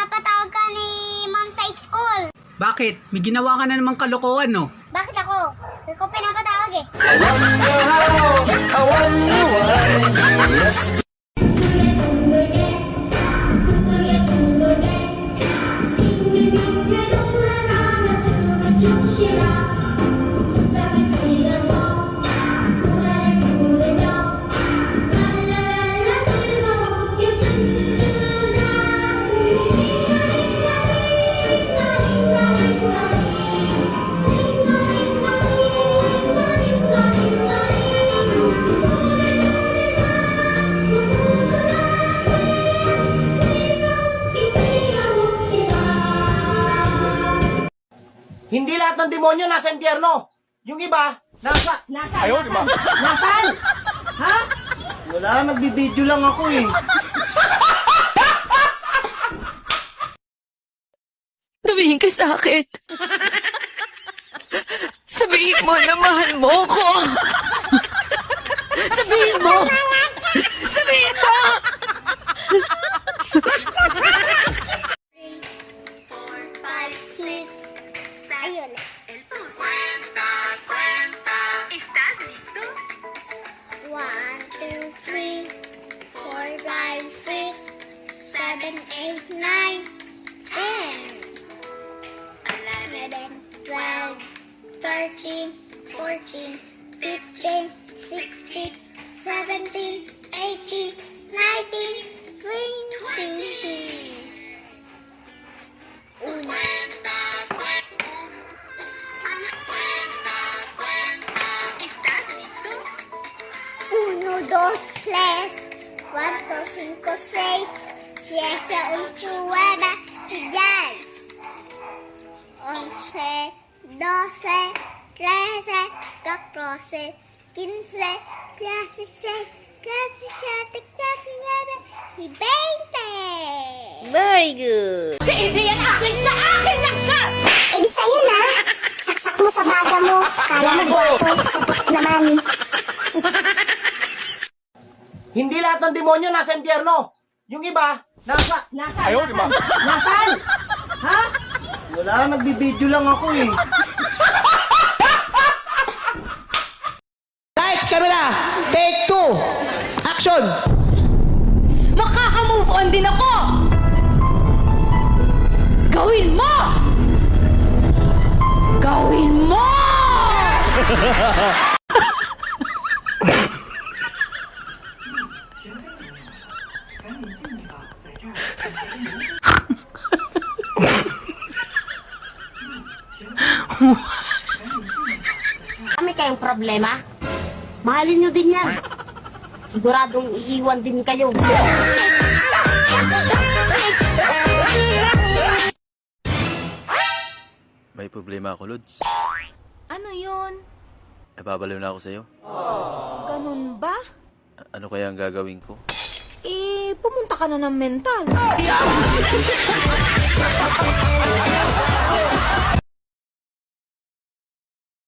pinapatawag ka ni ma'am sa school. Bakit? May ginawa ka na namang kalokohan, no? Bakit ako? Hindi ko pinapatawag eh. Hindi lahat ng demonyo nasa impyerno. Yung iba, nasa... Ayaw, di ba? Nasaan? Ha? Wala, nagbibideo lang ako eh. Sabihin ka sa akin. Sabihin mo na mahal mo ko. Sabihin mo. Sabihin mo. 3, 4, 5, 6. Ayun. ¿Estás listo? 1, 2, 3, 4, 5, 6, 7, 8, 9, 10, 11, 12, 13, 14, 15, 16, 17, 18, 19, 20. ¿Estás listo? 1, 2, 3, 4, 5, 6, 7, 8, 9, 10, 11, 12, 13, 14, 15, 16, 17, 18, 19, 20. Very good. Si Adrian akin sa akin lang siya! Eh di sa'yo na! Saksak mo sa baga mo. Kala mo gwapo, sabot naman. Hindi lahat ng demonyo nasa impyerno. Yung iba, nasa... Ayaw, di ba? Nasaan? Ha? Wala, nagbibideo lang ako eh. Lights, camera! Take 2! Action! Makaka-move on din ako! Gawin mo! Gawin mo! Kami kayong problema? Mahalin nyo din yan. Siguradong iiwan din kayo. May problema ako, Lods. Ano yun? Napabaliw na ako sa'yo. Ganun ba? Ano kaya ang gagawin ko? Eh, pumunta ka na ng mental.